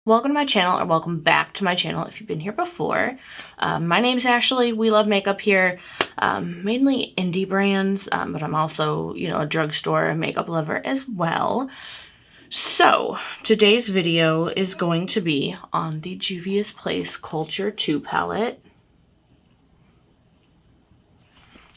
Welcome to my channel, or welcome back to my channel if you've been here before. My name's Ashley. We love makeup here, mainly indie brands, but I'm also, a drugstore makeup lover as well. So today's video is going to be on the Juvia's Place Culture 2 palette.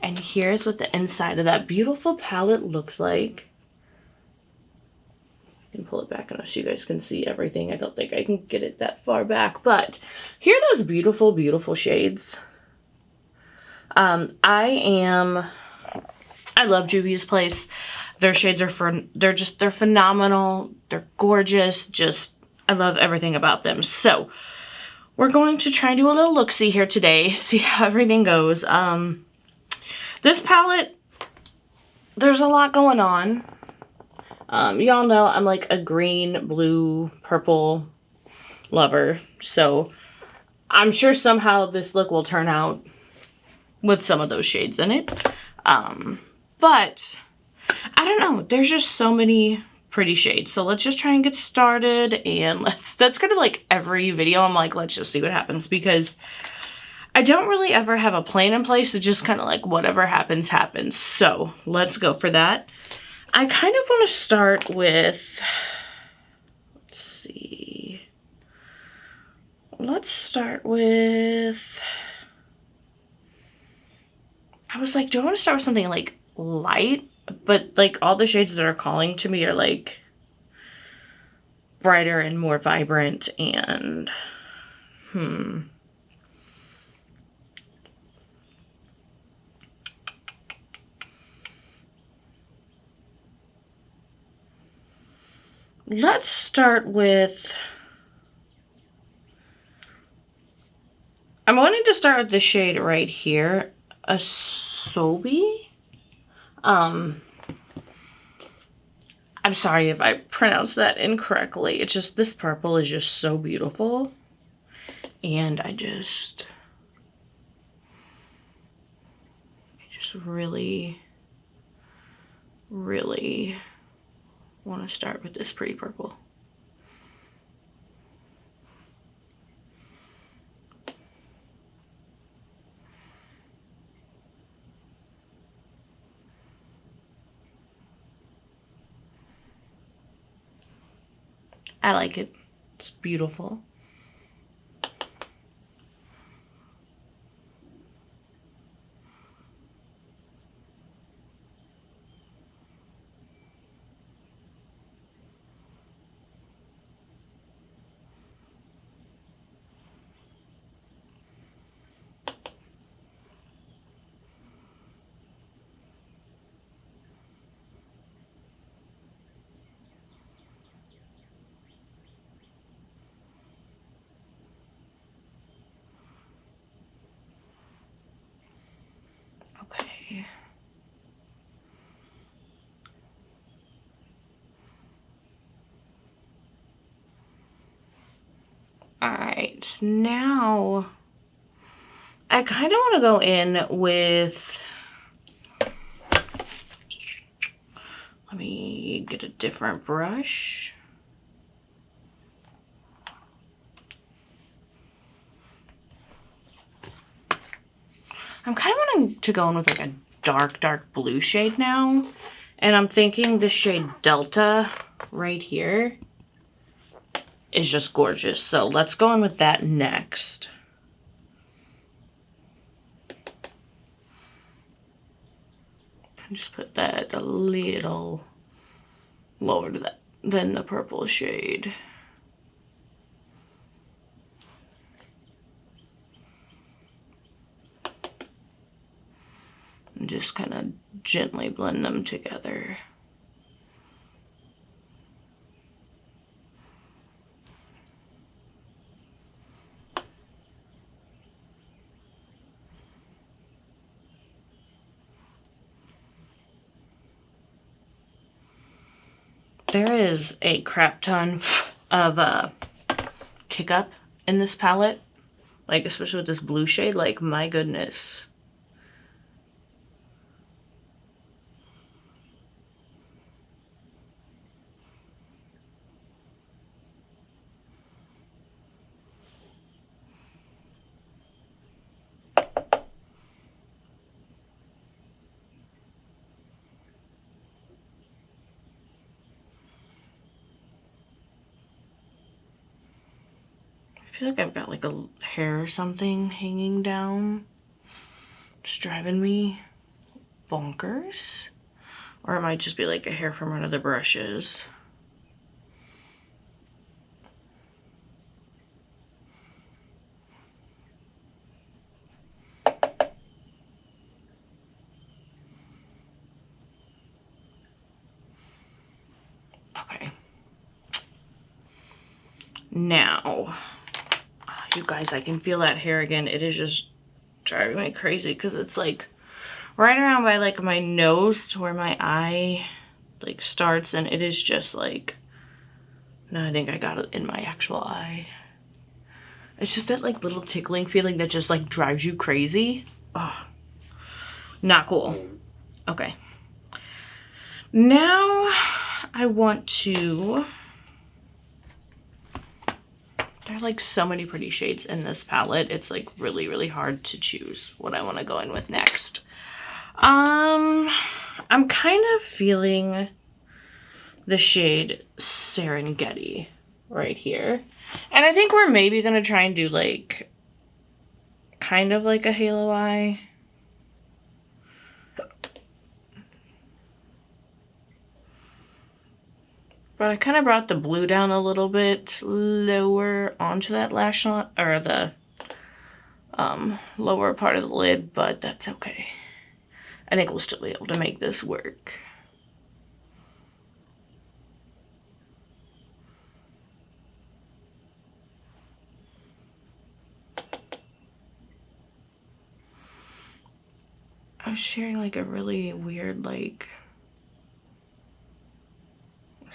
And here's what the inside of that beautiful palette looks like. I can pull it back enough so you guys can see everything. I don't think I can get it that far back, but here are those beautiful, beautiful shades. I love Juvia's Place. Their shades are they're phenomenal. They're gorgeous. I love everything about them. So we're going to try and do a little look-see here today, see how everything goes. This palette, there's a lot going on. Y'all know I'm like a green, blue, purple lover, so I'm sure somehow this look will turn out with some of those shades in it. But I don't know, there's just so many pretty shades. So let's just try and get started, and that's kind of like every video. I'm like, let's just see what happens, because I don't really ever have a plan in place. It's just kind of like whatever happens, happens. So let's go for that. I kind of want to start with, let's start with, I was like, do I want to start with something like light? But like all the shades that are calling to me are like brighter and more vibrant, and let's start with, I'm wanting to start with the shade right here, Asobi. I'm sorry if I pronounced that incorrectly. It's just, this purple is just so beautiful. And I just really, really want to start with this pretty purple. I like it. It's beautiful. Okay. Alright, now I kind of want to go in with, let me get a different brush. I'm kind of wanting to go in with like a dark blue shade now. And I'm thinking the shade Delta right here is just gorgeous. So let's go in with that next. And just put that a little lower to that than the purple shade. And just kind of gently blend them together. There is a crap ton of kick up in this palette, like especially with this blue shade. Like, my goodness. feel like I've got like a hair or something hanging down. It's driving me bonkers. Or it might just be like a hair from one of the brushes. Okay. Now, you guys, I can feel that hair again. It is just driving me crazy because it's like right around by like my nose to where my eye like starts, and it is just like, no, I think I got it in my actual eye. It's just that like little tickling feeling that just like drives you crazy. Oh, not cool. Okay. Now I want to, there are like so many pretty shades in this palette. It's like really, really hard to choose what I want to go in with next. I'm kind of feeling the shade Serengeti right here. And I think we're maybe going to try and do like kind of like a halo eye. But I kind of brought the blue down a little bit lower onto that lash line, or the lower part of the lid, but that's okay. I think we'll still be able to make this work. I was hearing like a really weird, like,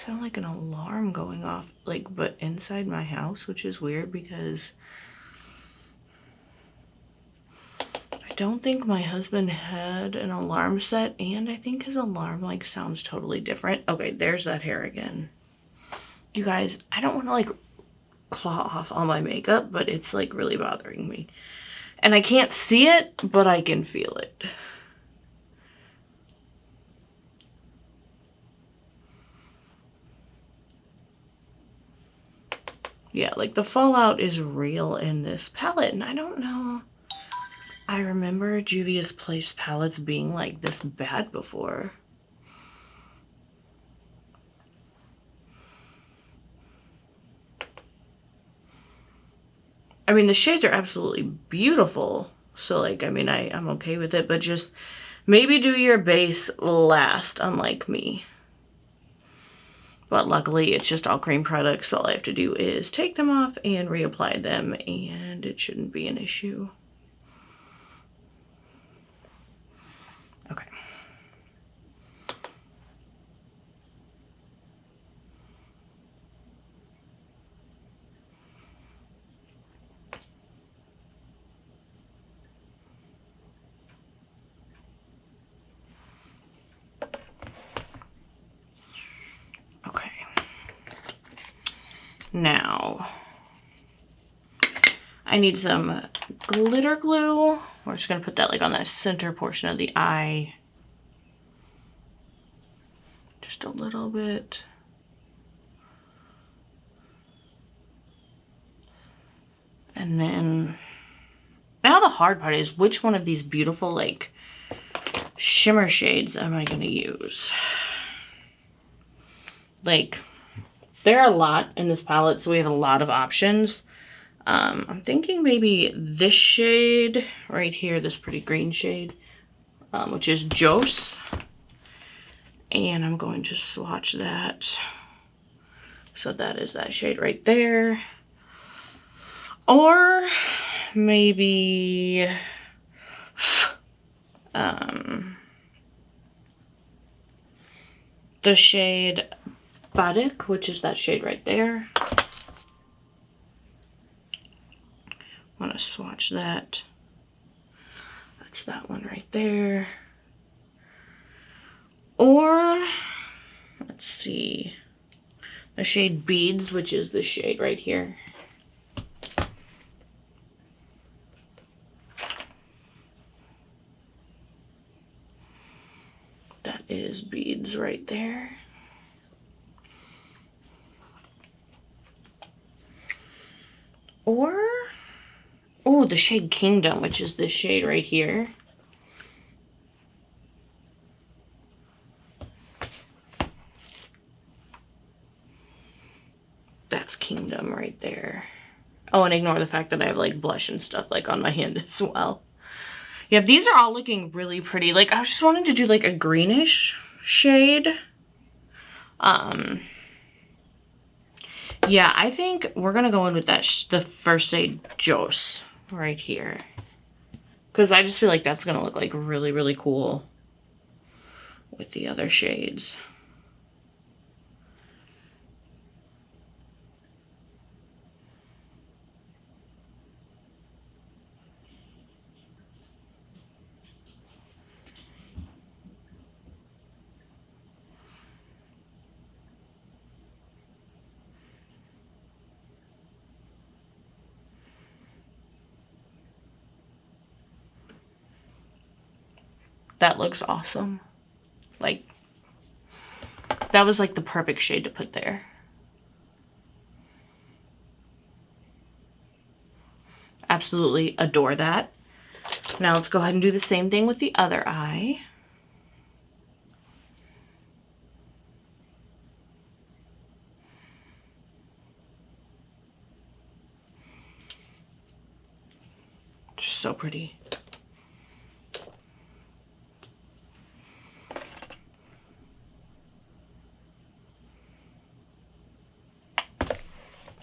sound like an alarm going off, like, but inside my house, which is weird because I don't think my husband had an alarm set, and I think his alarm like sounds totally different. Okay, there's that hair again. You guys, I don't want to like claw off all my makeup, but it's like really bothering me. And I can't see it, but I can feel it. Yeah, like the fallout is real in this palette, and I don't know. I remember Juvia's Place palettes being like this bad before. I mean, the shades are absolutely beautiful. So like, I mean, I'm okay with it, but just maybe do your base last, unlike me. But luckily, it's just all cream products. So all I have to do is take them off and reapply them, and it shouldn't be an issue. Okay. Okay. Now, I need some glitter glue. We're just gonna put that like on the center portion of the eye. Just a little bit. And then, now the hard part is which one of these beautiful like shimmer shades am I gonna use? Like, there are a lot in this palette, so we have a lot of options. I'm thinking maybe this shade right here, this pretty green shade, which is Jose. And I'm going to swatch that. So that is that shade right there. Or maybe the shade Badik, which is that shade right there. I want to swatch that. That's that one right there. Or, let's see, the shade Beads, which is this shade right here. That is Beads right there. Or, oh, the shade Kingdom, which is this shade right here. That's Kingdom right there. Oh, and ignore the fact that I have like blush and stuff like on my hand as well. Yeah, these are all looking really pretty. Like, I was just wanting to do like a greenish shade. Yeah, I think we're gonna go in with that the first shade Joss right here, because I just feel like that's gonna look like really, really cool with the other shades. That looks awesome. Like, that was like the perfect shade to put there. Absolutely adore that. Now let's go ahead and do the same thing with the other eye. Just so pretty.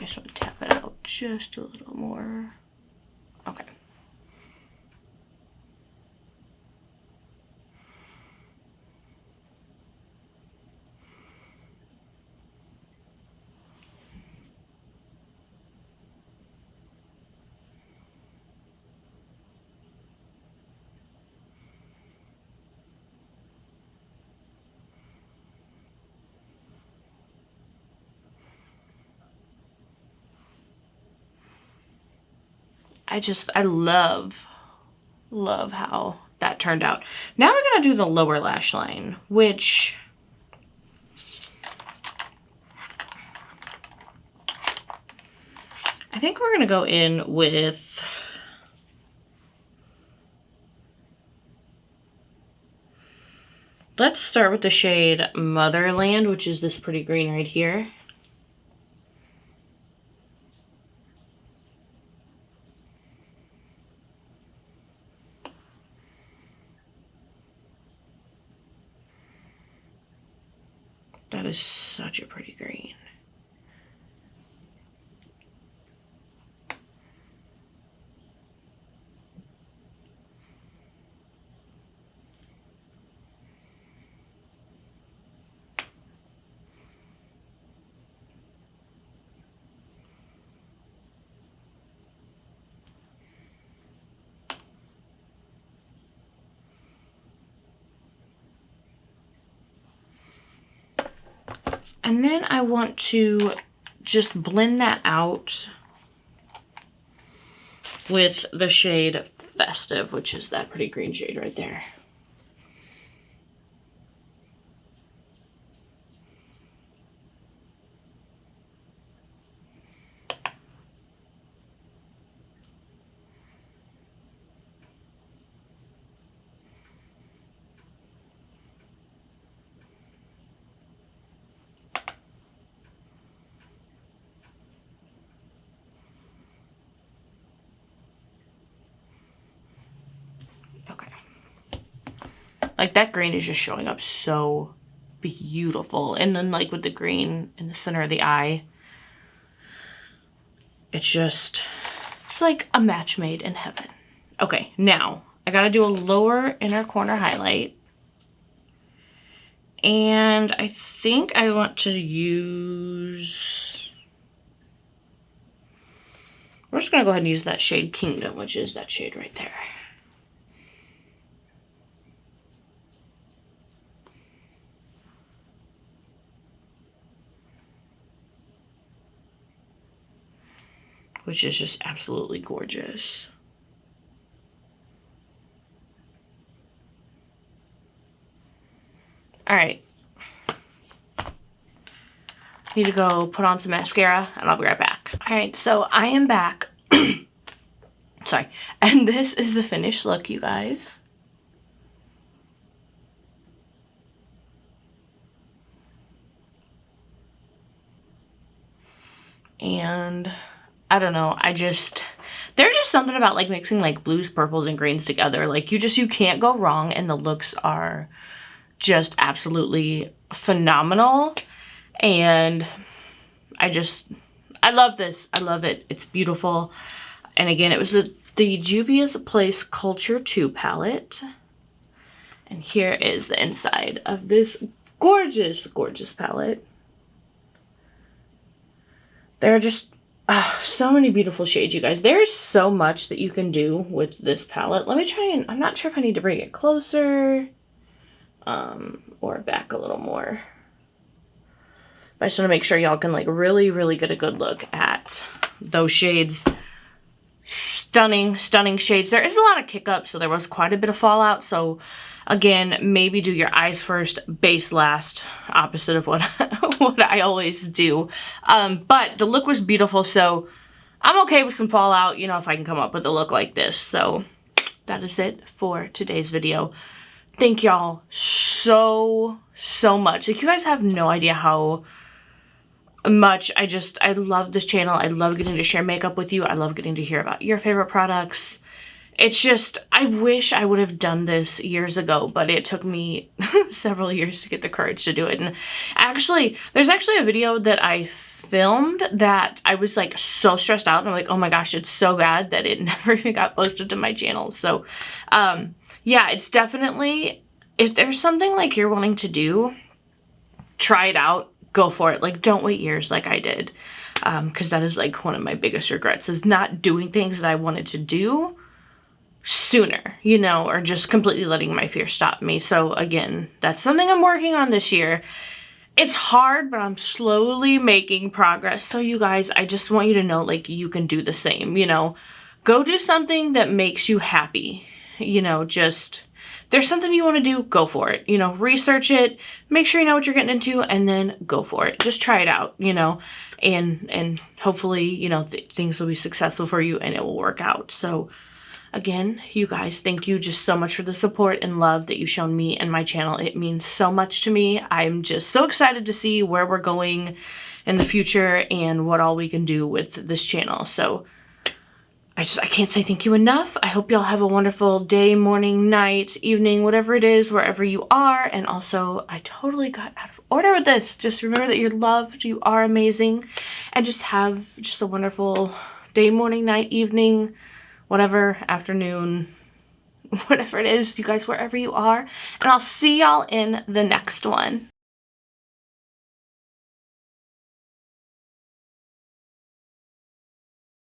I just want to tap it out just a little more. Okay. I love how that turned out. Now we're gonna do the lower lash line, which I think we're gonna go in with let's start with the shade Motherland, which is this pretty green right here. That is such a pretty green. And then I want to just blend that out with the shade Festive, which is that pretty green shade right there. Like, that green is just showing up so beautiful. And then, like, with the green in the center of the eye, it's like a match made in heaven. Okay, now I gotta do a lower inner corner highlight. And I think I want to use, we're just gonna go ahead and use that shade Kingdom, which is that shade right there. Which is just absolutely gorgeous. All right. Need to go put on some mascara and I'll be right back. All right, so I am back sorry. And this is the finished look, you guys. And I don't know, there's just something about like mixing like blues, purples, and greens together. Like you can't go wrong, and the looks are just absolutely phenomenal. And I love this. I love it. It's beautiful. And again, it was the Juvia's Place Culture 2 palette. And here is the inside of this gorgeous, gorgeous palette. There are just so many beautiful shades, you guys. There's so much that you can do with this palette. Let me try and, I'm not sure if I need to bring it closer or back a little more. But I just want to make sure y'all can like really, really get a good look at those shades. Stunning, stunning shades. There is a lot of kick up, so there was quite a bit of fallout. So again, maybe do your eyes first, base last, opposite of what, what I always do. But the look was beautiful, so I'm okay with some fallout, you know, if I can come up with a look like this. So that is it for today's video. Thank y'all so, so much. Like, you guys have no idea how much I love this channel. I love getting to share makeup with you. I love getting to hear about your favorite products. It's just, I wish I would have done this years ago, but it took me several years to get the courage to do it. And actually, there's actually a video that I filmed that I was like so stressed out. And I'm like, oh my gosh, it's so bad that it never even got posted to my channel. So, yeah, it's definitely, if there's something like you're wanting to do, try it out, go for it. Like, don't wait years like I did. Because that is like one of my biggest regrets, is not doing things that I wanted to do sooner, you know, or just completely letting my fear stop me. So again, that's something I'm working on this year. It's hard, but I'm slowly making progress. So you guys, I just want you to know, like, you can do the same, you know. Go do something that makes you happy, you know, just, there's something you want to do, go for it, you know, research it, make sure you know what you're getting into, and then go for it. Just try it out, you know, and hopefully, you know, things will be successful for you and it will work out. So again, you guys, thank you just so much for the support and love that you've shown me and my channel. It means so much to me. I'm just so excited to see where we're going in the future and what all we can do with this channel. So I can't say thank you enough. I hope y'all have a wonderful day, morning, night, evening, whatever it is, wherever you are. And also, I totally got out of order with this. Just remember that you're loved, you are amazing, and just have just a wonderful day, morning, night, evening, whatever, afternoon, whatever it is, you guys, wherever you are. And I'll see y'all in the next one.